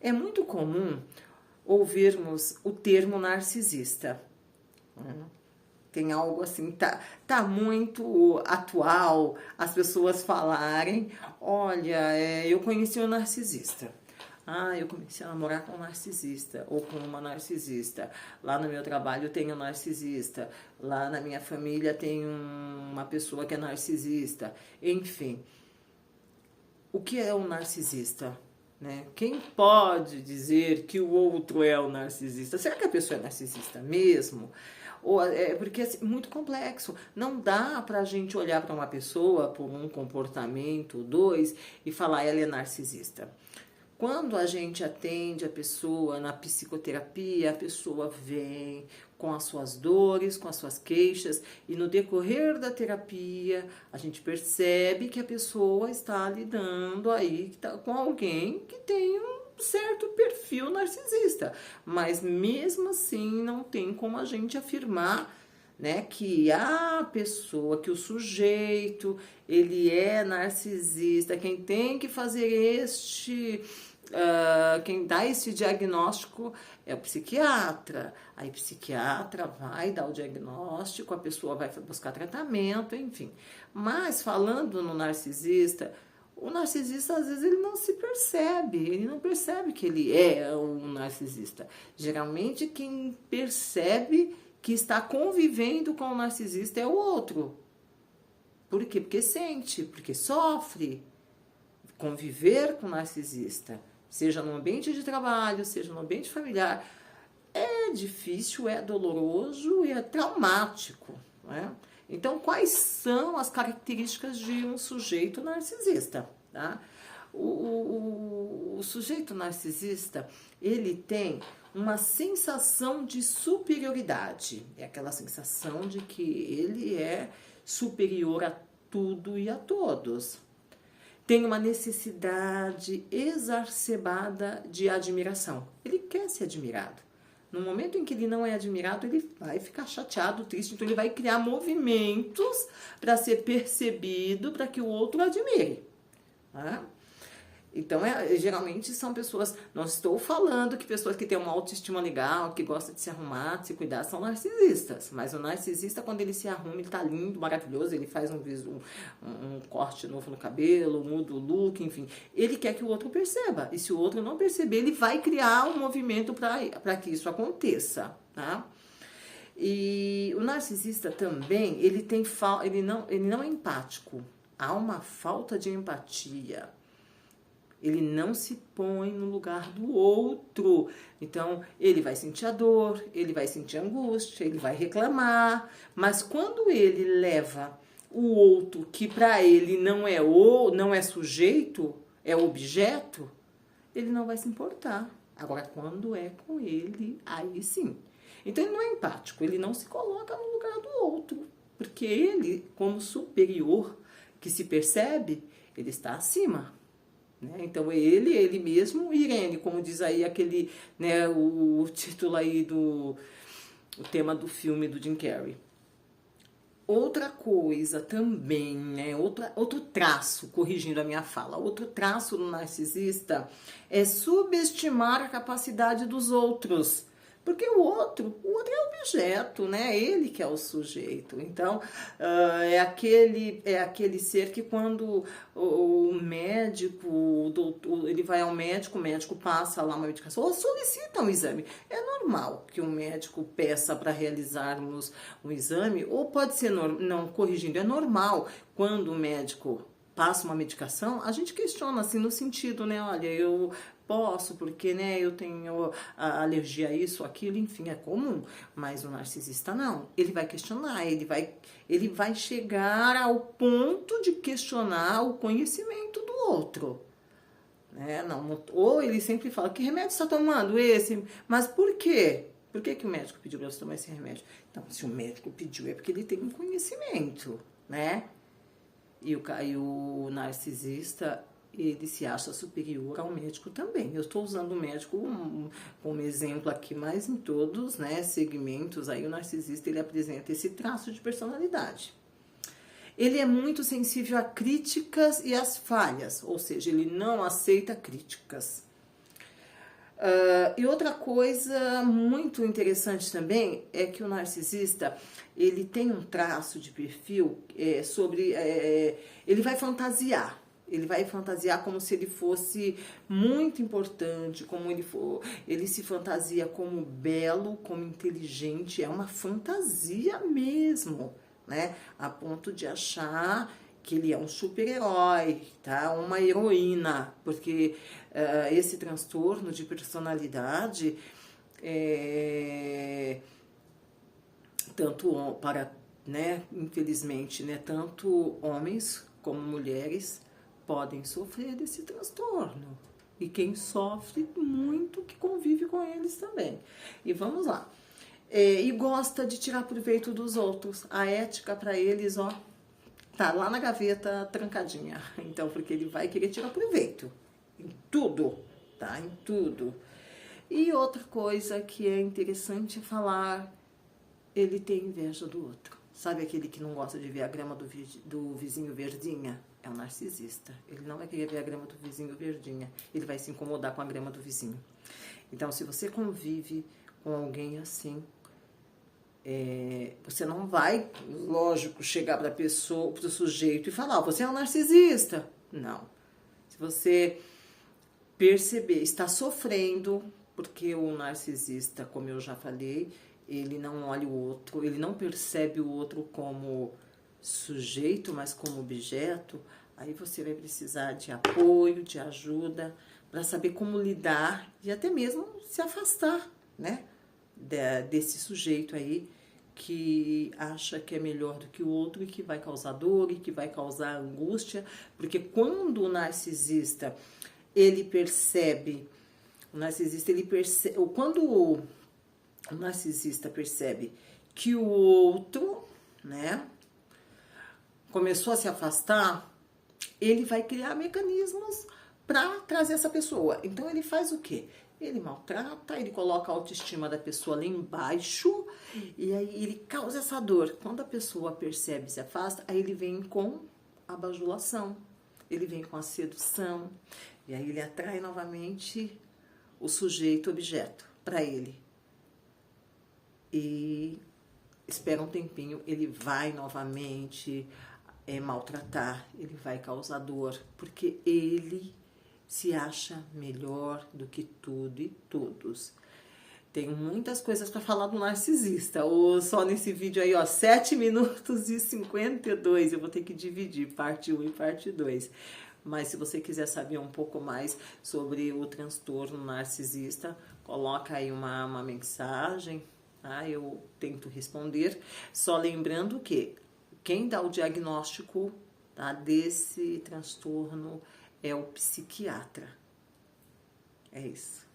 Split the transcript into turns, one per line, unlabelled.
É muito comum ouvirmos o termo narcisista. Tem algo assim, tá muito atual as pessoas falarem, olha, eu conheci um narcisista. Ah, eu comecei a namorar com um narcisista ou com uma narcisista. Lá no meu trabalho tem um narcisista. Lá na minha família tem uma pessoa que é narcisista. Enfim, o que é um narcisista? Né? Quem pode dizer que o outro é o narcisista? Será que a pessoa é narcisista mesmo? Ou é porque é muito complexo. Não dá pra gente olhar para uma pessoa por um comportamento, dois, e falar ela é narcisista. Quando a gente atende a pessoa na psicoterapia, a pessoa vem com as suas dores, com as suas queixas, e no decorrer da terapia, a gente percebe que a pessoa está lidando aí com alguém que tem um certo perfil narcisista. Mas mesmo assim, não tem como a gente afirmar, né, que a pessoa, que o sujeito, ele é narcisista, quem tem que fazer quem dá esse diagnóstico é o psiquiatra. Aí o psiquiatra vai dar o diagnóstico, a pessoa vai buscar tratamento, enfim. Mas falando no narcisista, o narcisista às vezes ele não se percebe, ele não percebe que ele é um narcisista. Geralmente quem percebe que está convivendo com o narcisista é o outro. Por quê? Porque sente, porque sofre. Conviver com o narcisista, seja no ambiente de trabalho, seja no ambiente familiar, é difícil, é doloroso e é traumático, né? Então, quais são as características de um sujeito narcisista? Tá? O sujeito narcisista, ele tem uma sensação de superioridade. É aquela sensação de que ele é superior a tudo e a todos. Tem uma necessidade exacerbada de admiração. Ele quer ser admirado. No momento em que ele não é admirado, ele vai ficar chateado, triste, então ele vai criar movimentos para ser percebido, para que o outro admire. Tá? Então, geralmente são pessoas, não estou falando que pessoas que têm uma autoestima legal, que gostam de se arrumar, de se cuidar, são narcisistas. Mas o narcisista, quando ele se arruma, ele tá lindo, maravilhoso, ele faz um corte novo no cabelo, muda o look, enfim. Ele quer que o outro perceba. E se o outro não perceber, ele vai criar um movimento para que isso aconteça, tá? E o narcisista também, ele não é empático. Há uma falta de empatia. Ele não se põe no lugar do outro. Então, ele vai sentir a dor, ele vai sentir a angústia, ele vai reclamar. Mas quando ele leva o outro, que para ele não é sujeito, é objeto, ele não vai se importar. Agora, quando é com ele, aí sim. Então, ele não é empático, ele não se coloca no lugar do outro. Porque ele, como superior, que se percebe, ele está acima. Né? Então, ele mesmo, Irene, como diz aí aquele, né, o título aí o tema do filme do Jim Carrey. Outra coisa também, né, outro traço, corrigindo a minha fala, outro traço do narcisista é subestimar a capacidade dos outros. Porque o outro é objeto, né? Ele que é o sujeito. Então, é aquele ser que quando o médico, o doutor, ele vai ao médico, o médico passa lá uma medicação, ou solicita um exame. É normal que o médico peça para realizarmos um exame, ou pode ser, não, corrigindo, é normal quando o médico passa uma medicação, a gente questiona assim no sentido, né? Olha, eu posso, porque, né, eu tenho alergia a isso, aquilo, enfim, é comum. Mas o narcisista não. Ele vai questionar, ele vai chegar ao ponto de questionar o conhecimento do outro. Né? Não, ou ele sempre fala, que remédio você está tomando? Esse? Mas por quê? Por que o médico pediu para você tomar esse remédio? Então, se o médico pediu, é porque ele tem um conhecimento, né? E o narcisista, ele se acha superior ao médico também. Eu estou usando o médico como exemplo aqui, mas em todos, né, segmentos aí o narcisista, ele apresenta esse traço de personalidade. Ele é muito sensível a críticas e às falhas, ou seja, ele não aceita críticas. E outra coisa muito interessante também é que o narcisista, ele tem um traço de perfil ele vai fantasiar. Ele vai fantasiar como se ele fosse muito importante, ele se fantasia como belo, como inteligente, é uma fantasia mesmo, né? A ponto de achar que ele é um super-herói, tá? Uma heroína, porque esse transtorno de personalidade tanto para, né, infelizmente, né, tanto homens como mulheres podem sofrer desse transtorno. E quem sofre muito que convive com eles também. E vamos lá. E gosta de tirar proveito dos outros. A ética para eles, ó, tá lá na gaveta trancadinha. Então, porque ele vai querer tirar proveito em tudo, tá? Em tudo. E outra coisa que é interessante falar, ele tem inveja do outro. Sabe aquele que não gosta de ver a grama do vizinho verdinha? É um narcisista. Ele não vai querer ver a grama do vizinho verdinha. Ele vai se incomodar com a grama do vizinho. Então, se você convive com alguém assim, você não vai, lógico, chegar para a pessoa, para o sujeito e falar, você é um narcisista. Não. Se você perceber, está sofrendo, porque o narcisista, como eu já falei, ele não olha o outro, ele não percebe o outro como sujeito, mas como objeto, aí você vai precisar de apoio, de ajuda, para saber como lidar e até mesmo se afastar, né, desse sujeito aí que acha que é melhor do que o outro e que vai causar dor e que vai causar angústia, porque quando o narcisista, ele percebe, quando o narcisista percebe que o outro, né, começou a se afastar, ele vai criar mecanismos para trazer essa pessoa. Então ele faz o quê? Ele maltrata, ele coloca a autoestima da pessoa lá embaixo e aí ele causa essa dor. Quando a pessoa percebe e se afasta, aí ele vem com a bajulação, ele vem com a sedução e aí ele atrai novamente o sujeito objeto para ele. E espera um tempinho, ele vai novamente maltratar, ele vai causar dor, porque ele se acha melhor do que tudo e todos. Tenho muitas coisas para falar do narcisista, ou só nesse vídeo aí, ó, 7 minutos e 52, eu vou ter que dividir parte 1 e parte 2. Mas se você quiser saber um pouco mais sobre o transtorno narcisista, coloca aí uma mensagem, tá? Eu tento responder, só lembrando que quem dá o diagnóstico, tá, desse transtorno é o psiquiatra. É isso.